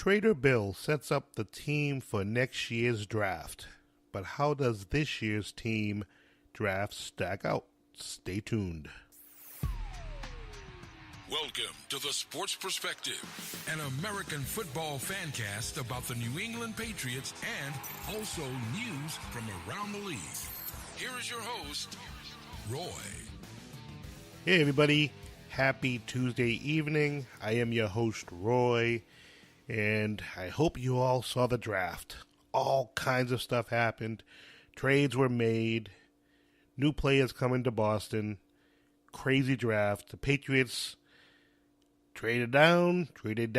Trader Bill sets up the team for next year's draft. But how does this year's team draft stack out? Stay tuned. Welcome to the Sports Perspective, an American football fancast about the New England Patriots and also news from around the league. Here is your host, Roy. Hey everybody, happy Tuesday evening. I am your host, Roy, and I hope you all saw the draft. All kinds of stuff happened. Trades were made. New players coming to Boston. Crazy draft. The Patriots traded down, traded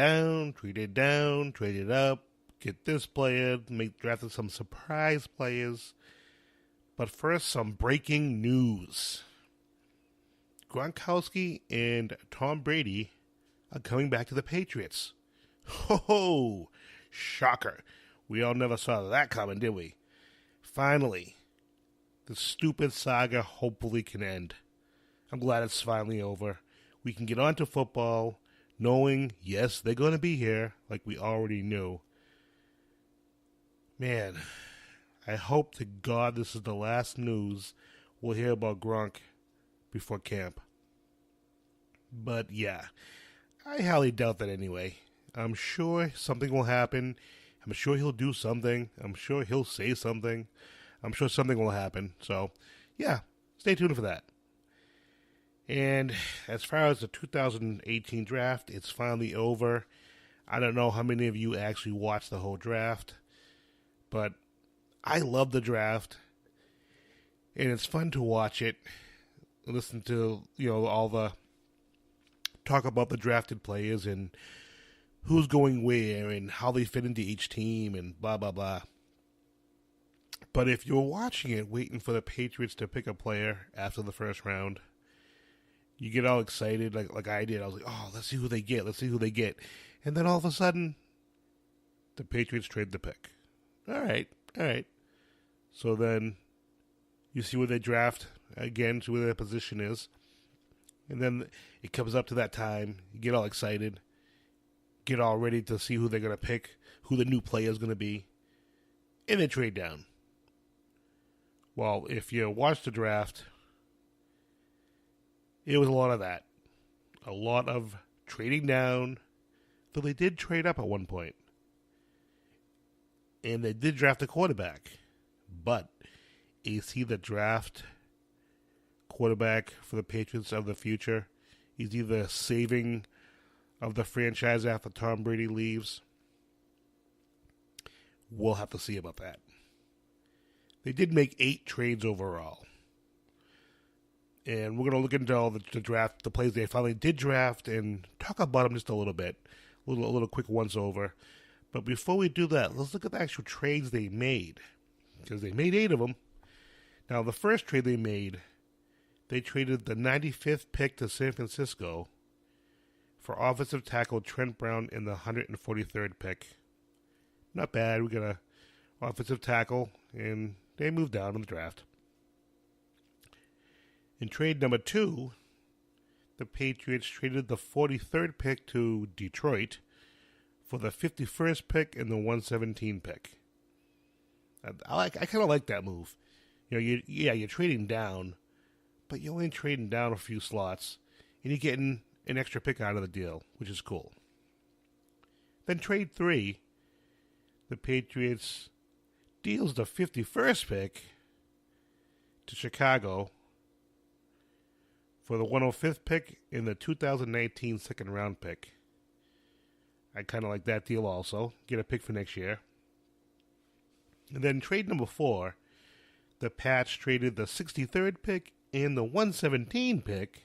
up, get this player, drafted some surprise players. But first, some breaking news. Gronkowski and Tom Brady are coming back to the Patriots. Ho-ho! Shocker. We all never saw that coming, did we? Finally, the stupid saga hopefully can end. I'm glad it's finally over. We can get on to football, knowing, yes, they're going to be here, like we already knew. Man, I hope to God this is the last news we'll hear about Gronk before camp. But yeah, I highly doubt that anyway. I'm sure something will happen. I'm sure he'll do something. I'm sure he'll say something. I'm sure something will happen. So, yeah, stay tuned for that. And as far as the 2018 draft, it's finally over. I don't know how many of you actually watched the whole draft, but I love the draft, and it's fun to watch it, listen to, all the talk about the drafted players and who's going where and how they fit into each team and blah, blah, blah. But if you're watching it, waiting for the Patriots to pick a player after the first round, you get all excited like I did. I was like, oh, let's see who they get. And then all of a sudden, the Patriots trade the pick. All right. So then you see where they draft again, see where their position is. And then it comes up to that time. You get all excited. Get all ready to see who they're going to pick, who the new player is going to be. And they trade down. Well, if you watch the draft, it was a lot of that. A lot of trading down. Though they did trade up at one point. And they did draft a quarterback. But is he the draft quarterback for the Patriots of the future? Is he the saving of the franchise after Tom Brady leaves? We'll have to see about that. They did make 8 trades overall. And we're going to look into all the draft, the players they finally did draft, and talk about them just a little bit. A little quick once over. But before we do that, let's look at the actual trades they made. Because they made 8 of them. Now, the first trade they made, they traded the 95th pick to San Francisco for offensive tackle Trent Brown in the 143rd pick. Not bad. We got an offensive tackle, and they moved down in the draft. In trade number 2, the Patriots traded the 43rd pick to Detroit for the 51st pick and the 117 pick. I kind of like that move. You're trading down, but you're only trading down a few slots, and you're getting an extra pick out of the deal, which is cool. Then trade 3, the Patriots deals the 51st pick to Chicago for the 105th pick and the 2019 second round pick. I kind of like that deal also. Get a pick for next year. And then trade number 4, the Pats traded the 63rd pick and the 117 pick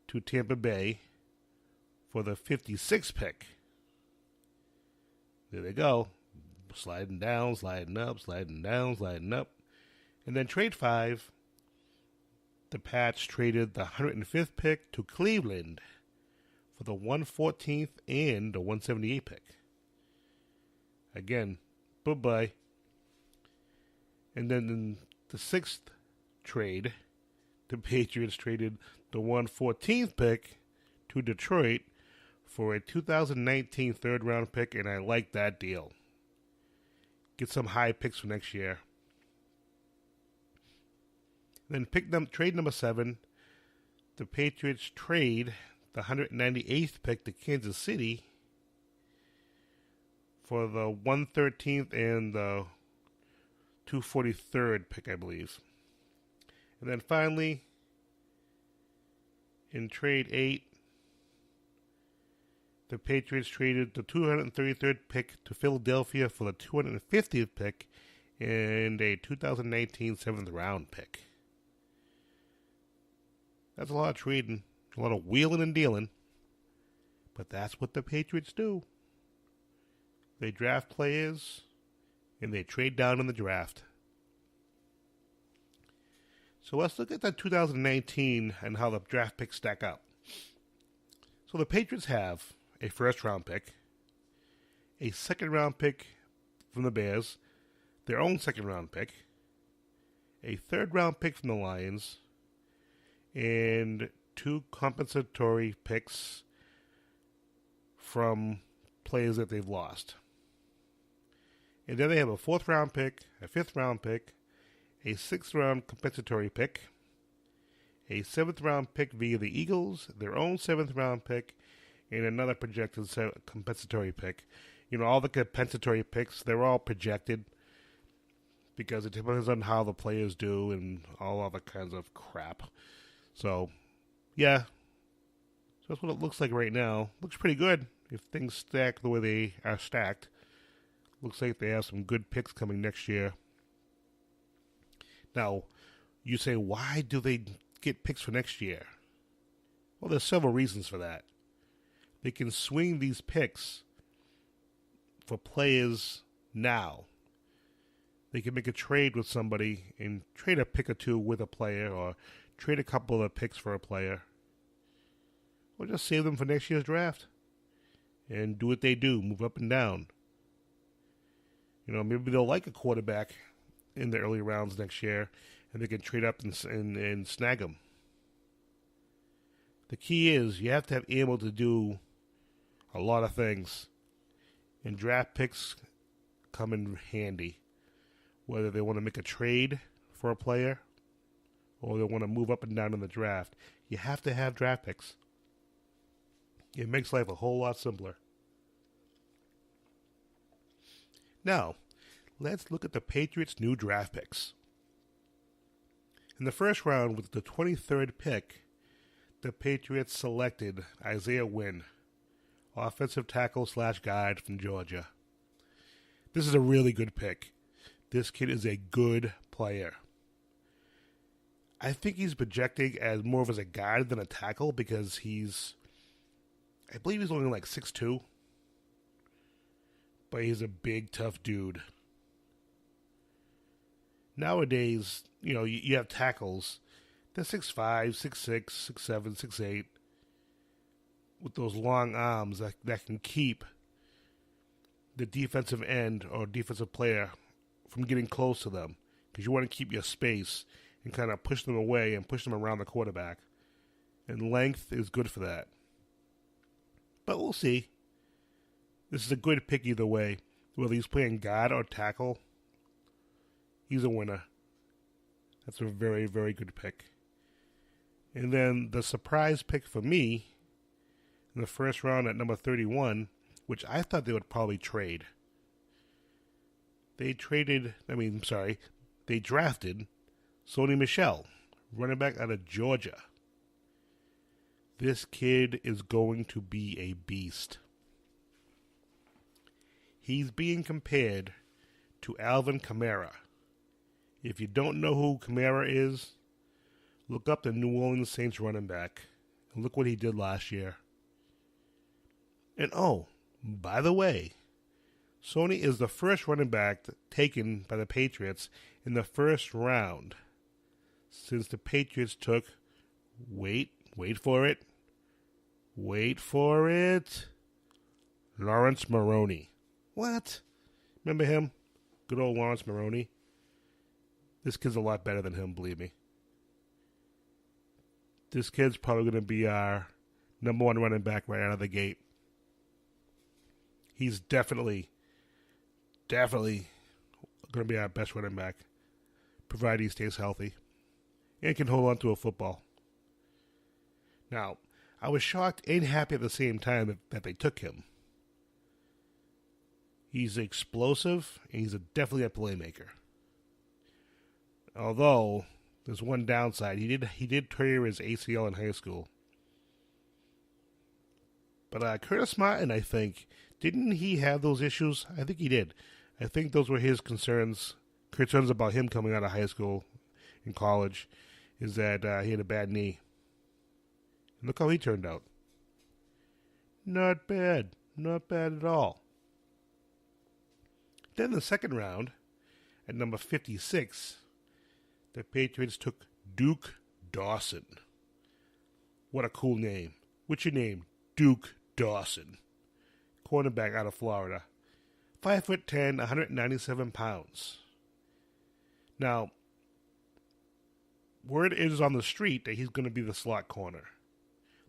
to Tampa Bay for the 56th pick. There they go. Sliding down, sliding up, sliding down, sliding up. And then trade 5, the Pats traded the 105th pick to Cleveland for the 114th and the 178 pick. Again, bye-bye. And then in the 6th trade, the Patriots traded the 114th pick to Detroit for a 2019 third-round pick, and I like that deal. Get some high picks for next year. Then trade number 7. The Patriots trade the 198th pick to Kansas City for the 113th and the 243rd pick, I believe. And then finally, in trade 8, the Patriots traded the 233rd pick to Philadelphia for the 250th pick and a 2019 7th round pick. That's a lot of trading, a lot of wheeling and dealing. But that's what the Patriots do. They draft players and they trade down in the draft. So let's look at that 2019 and how the draft picks stack up. So the Patriots have a first-round pick, a second-round pick from the Bears, their own second-round pick, a third-round pick from the Lions, and 2 compensatory picks from players that they've lost. And then they have a 4th-round pick, a 5th-round pick, a 6th-round compensatory pick, a 7th-round pick via the Eagles, their own 7th-round pick, and another projected compensatory pick. You know, all the compensatory picks, they're all projected because it depends on how the players do and all other kinds of crap. So, yeah. So that's what it looks like right now. Looks pretty good if things stack the way they are stacked. Looks like they have some good picks coming next year. Now, you say, why do they get picks for next year? Well, there's several reasons for that. They can swing these picks for players now. They can make a trade with somebody and trade a pick or 2 with a player, or trade a couple of picks for a player, or just save them for next year's draft and do what they do, move up and down. You know, maybe they'll like a quarterback in the early rounds next year, and they can trade up and snag them. The key is you have to have able to do a lot of things, and draft picks come in handy. Whether they want to make a trade for a player or they want to move up and down in the draft, you have to have draft picks. It makes life a whole lot simpler. Now, let's look at the Patriots' new draft picks. In the first round, with the 23rd pick, the Patriots selected Isaiah Wynn, offensive tackle / guard from Georgia. This is a really good pick. This kid is a good player. I think he's projecting as more of as a guard than a tackle because I believe he's only like 6'2", but he's a big, tough dude. Nowadays, you know, you have tackles. They're 6'5", 6'6", 6'7", 6'8", with those long arms that can keep the defensive end or defensive player from getting close to them, because you want to keep your space and kind of push them away and push them around the quarterback. And length is good for that. But we'll see. This is a good pick either way. Whether he's playing guard or tackle, he's a winner. That's a very, very good pick. And then the surprise pick for me in the first round at number 31, which I thought they would probably trade. They drafted Sony Michel, running back out of Georgia. This kid is going to be a beast. He's being compared to Alvin Kamara. If you don't know who Kamara is, look up the New Orleans Saints running back and look what he did last year. And oh, by the way, Sony is the first running back taken by the Patriots in the first round since the Patriots took, wait for it, Lawrence Maroney. What? Remember him? Good old Lawrence Maroney. This kid's a lot better than him, believe me. This kid's probably going to be our number 1 running back right out of the gate. he's definitely going to be our best running back, provided he stays healthy and can hold on to a football. Now, I was shocked and happy at the same time that they took him. He's explosive, and he's definitely a playmaker. Although, there's one downside. He did tear his ACL in high school. But Curtis Martin, I think, didn't he have those issues? I think he did. I think those were his concerns about him coming out of high school and college, is that he had a bad knee. And look how he turned out. Not bad. Not bad at all. Then in the second round, at number 56, the Patriots took Duke Dawson. What a cool name. What's your name? Duke Dawson. Cornerback out of Florida. 5'10", 197 pounds. Now, word is on the street that he's going to be the slot corner.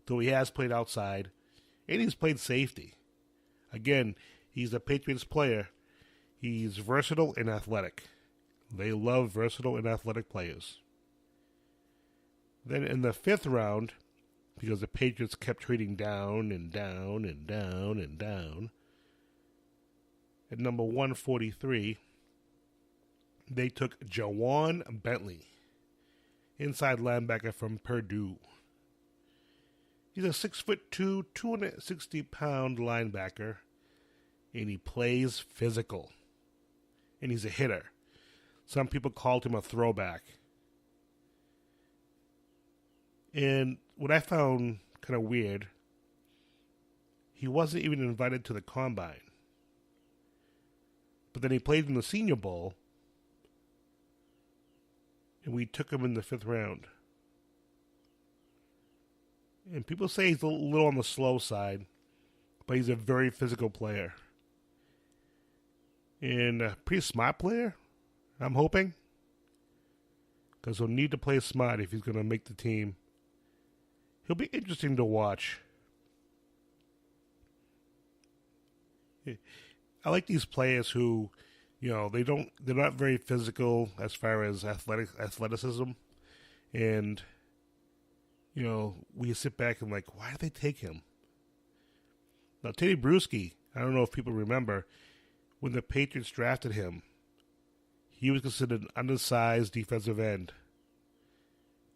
Though he has played outside, and he's played safety. Again, he's a Patriots player. He's versatile and athletic. They love versatile and athletic players. Then in the fifth round, because the Patriots kept trading down and down and down and down, at number 143, they took Jawan Bentley, inside linebacker from Purdue. He's a 6'2", 260-pound linebacker, and he plays physical. And he's a hitter. Some people called him a throwback. And what I found kind of weird, he wasn't even invited to the combine. But then he played in the Senior Bowl, and we took him in the fifth round. And people say he's a little on the slow side, but he's a very physical player. And a pretty smart player, I'm hoping. Because he'll need to play smart if he's going to make the team. He'll be interesting to watch. I like these players who, they're not very physical as far as athleticism. And, we sit back and like, why did they take him? Now, Teddy Bruschi, I don't know if people remember, when the Patriots drafted him, he was considered an undersized defensive end.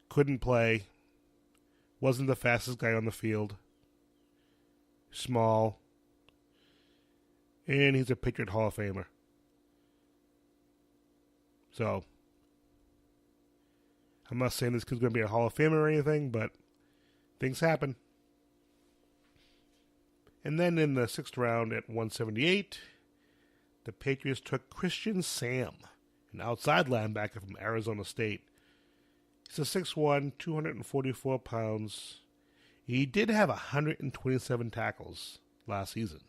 Couldn't play. Wasn't the fastest guy on the field. Small. And he's a Patriot Hall of Famer. So, I'm not saying this kid's going to be a Hall of Famer or anything, but things happen. And then in the sixth round at 178, the Patriots took Christian Sam, an outside linebacker from Arizona State. He's a 6'1", 244 pounds. He did have 127 tackles last season.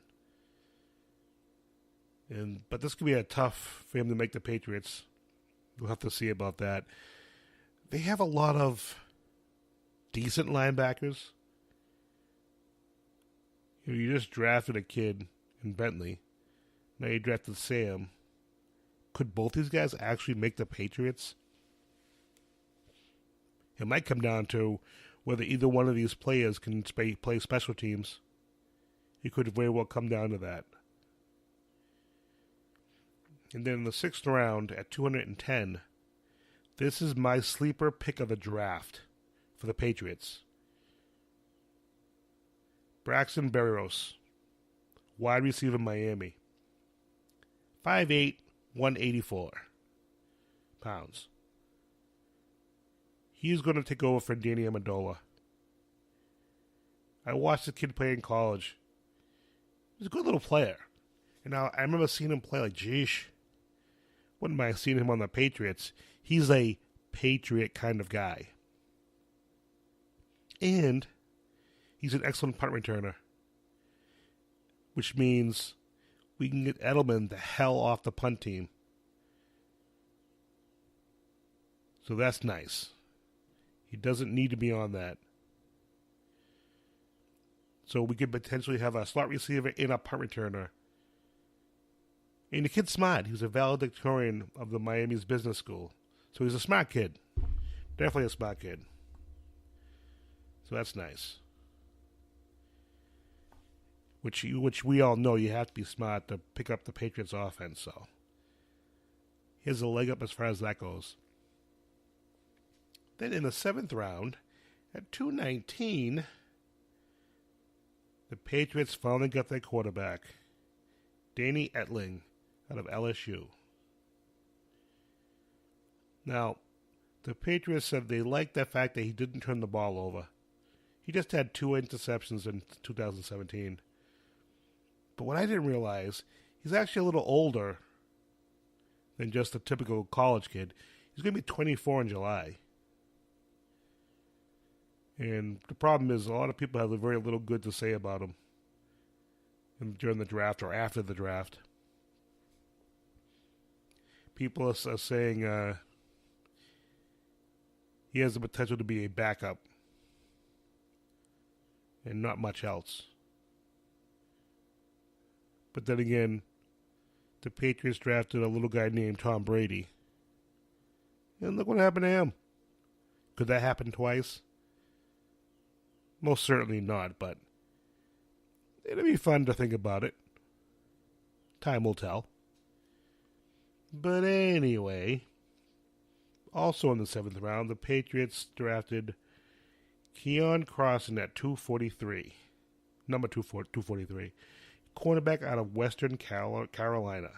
But this could be a tough for him to make the Patriots. We'll have to see about that. They have a lot of decent linebackers. You just drafted a kid in Bentley. Now you drafted Sam. Could both these guys actually make the Patriots? It might come down to whether either one of these players can play special teams. It could very well come down to that. And then in the sixth round at 210, this is my sleeper pick of the draft for the Patriots. Braxton Berrios, wide receiver, Miami. 5'8", 184 pounds. He's going to take over for Danny Amendola. I watched the kid play in college. He's a good little player. And now I remember seeing him play like, geesh, wouldn't mind seeing him on the Patriots. He's a Patriot kind of guy. And he's an excellent punt returner. Which means we can get Edelman the hell off the punt team. So that's nice. He doesn't need to be on that. So we could potentially have a slot receiver and a punt returner And the kid's smart. He was a valedictorian of the Miami's business school. So he's a smart kid. Definitely a smart kid. So that's nice. Which we all know you have to be smart to pick up the Patriots offense, so he has a leg up as far as that goes. Then in the 7th round, at 219, the Patriots finally got their quarterback, Danny Etling, out of LSU. Now, the Patriots said they liked the fact that he didn't turn the ball over. He just had 2 interceptions in 2017. But what I didn't realize, he's actually a little older than just a typical college kid. He's going to be 24 in July. And the problem is a lot of people have very little good to say about him during the draft or after the draft. People are saying he has the potential to be a backup and not much else. But then again, the Patriots drafted a little guy named Tom Brady. And look what happened to him. Could that happen twice? Most certainly not, but it'll be fun to think about it. Time will tell. But anyway, also in the 7th round, the Patriots drafted Keon Crossan at 243. Number 243. Cornerback out of Western Carolina.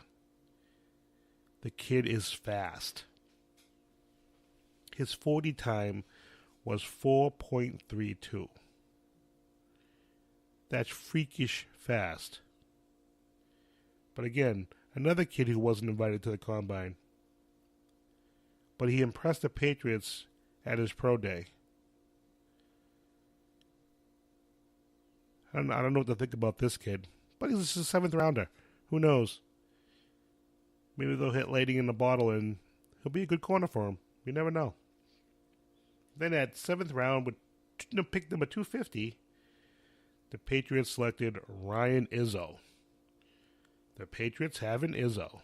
The kid is fast. His 40 time was 4.32. That's freakish fast. But again, another kid who wasn't invited to the combine. But he impressed the Patriots at his pro day. I don't know what to think about this kid. But he's a 7th rounder. Who knows? Maybe they'll hit lightning in the bottle and he'll be a good corner for him. You never know. Then at 7th round, with pick number 250, the Patriots selected Ryan Izzo. The Patriots have an Izzo,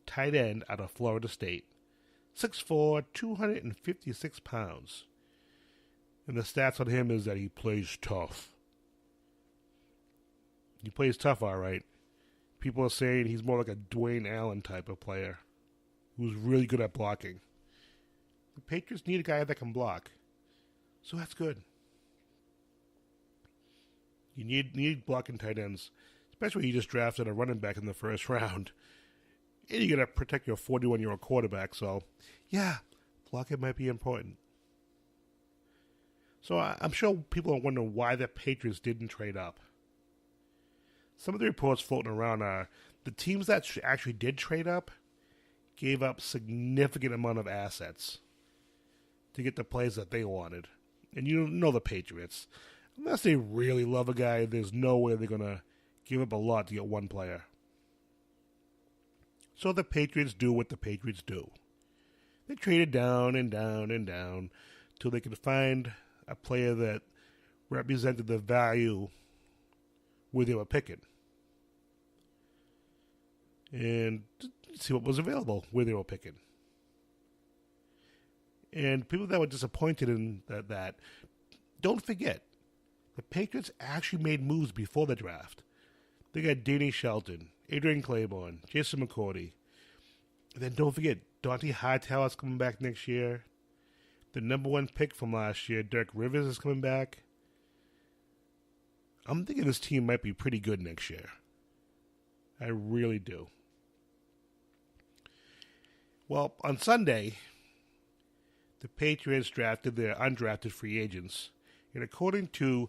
tight end out of Florida State, 6'4", 256 pounds. And the stats on him is that he plays tough. He plays tough, all right. People are saying he's more like a Dwayne Allen type of player who's really good at blocking. The Patriots need a guy that can block. So that's good. You need blocking tight ends, especially when you just drafted a running back in the 1st round. And you got to protect your 41-year-old quarterback. So, yeah, blocking might be important. So I'm sure people are wondering why the Patriots didn't trade up. Some of the reports floating around are the teams that actually did trade up gave up significant amount of assets to get the players that they wanted. And you know the Patriots. Unless they really love a guy, there's no way they're going to give up a lot to get one player. So the Patriots do what the Patriots do. They traded down and down and down till they could find a player that represented the value where they were picking. And see what was available where they were picking. And people that were disappointed in that don't forget, the Patriots actually made moves before the draft. They got Danny Shelton, Adrian Claiborne, Jason McCourty. And then don't forget, Dante Hightower's coming back next year. The number 1 pick from last year, Dirk Rivers, is coming back. I'm thinking this team might be pretty good next year. I really do. Well, on Sunday, the Patriots drafted their undrafted free agents. And according to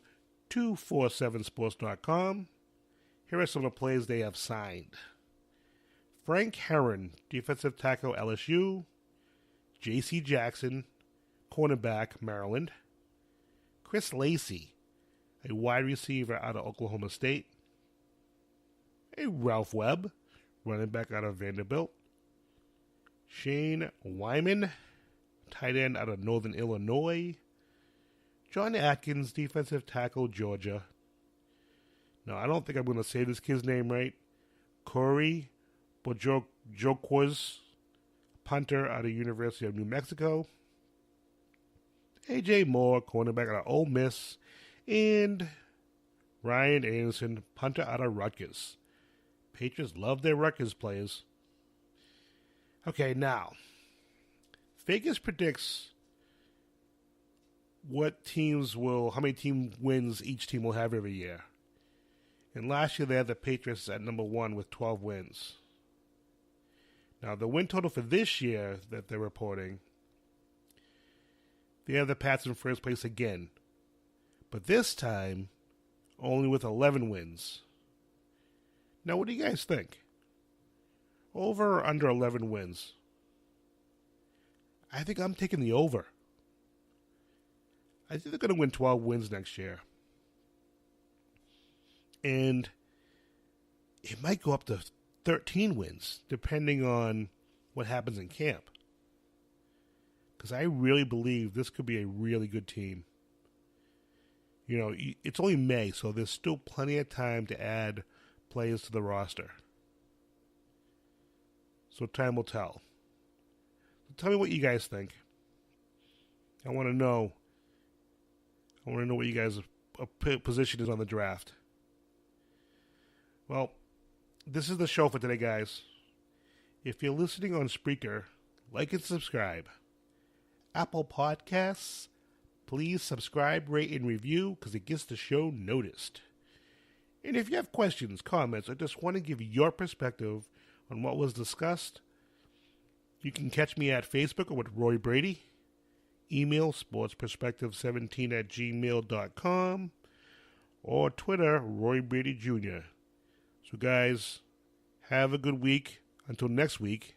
247sports.com, here are some of the players they have signed. Frank Herron, defensive tackle LSU. J.C. Jackson, cornerback Maryland. Chris Lacey, a wide receiver out of Oklahoma State. A Ralph Webb, running back out of Vanderbilt. Shane Wyman, tight end out of Northern Illinois. John Atkins, defensive tackle, Georgia. Now, I don't think I'm going to say this kid's name right. Corey but Joe Quiz, punter out of University of New Mexico. A.J. Moore, cornerback out of Ole Miss. And Ryan Anderson, punter out of Rutgers. Patriots love their Rutgers players. Okay, now, Vegas predicts how many team wins each team will have every year. And last year they had the Patriots at number 1 with 12 wins. Now, the win total for this year that they're reporting, they have the Pats in first place again. But this time, only with 11 wins. Now, what do you guys think? Over or under 11 wins? I think I'm taking the over. I think they're going to win 12 wins next year. And it might go up to 13 wins, depending on what happens in camp. Because I really believe this could be a really good team. You know, it's only May, so there's still plenty of time to add players to the roster. So time will tell. So tell me what you guys think. I want to know what you guys' position is on the draft. Well, this is the show for today, guys. If you're listening on Spreaker, like and subscribe. Apple Podcasts, please subscribe, rate, and review because it gets the show noticed. And if you have questions, comments, or just want to give your perspective on what was discussed, you can catch me at Facebook or with Roy Brady. Email sportsperspective17@gmail.com or Twitter, Roy Brady Jr. So guys, have a good week. Until next week,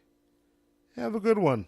have a good one.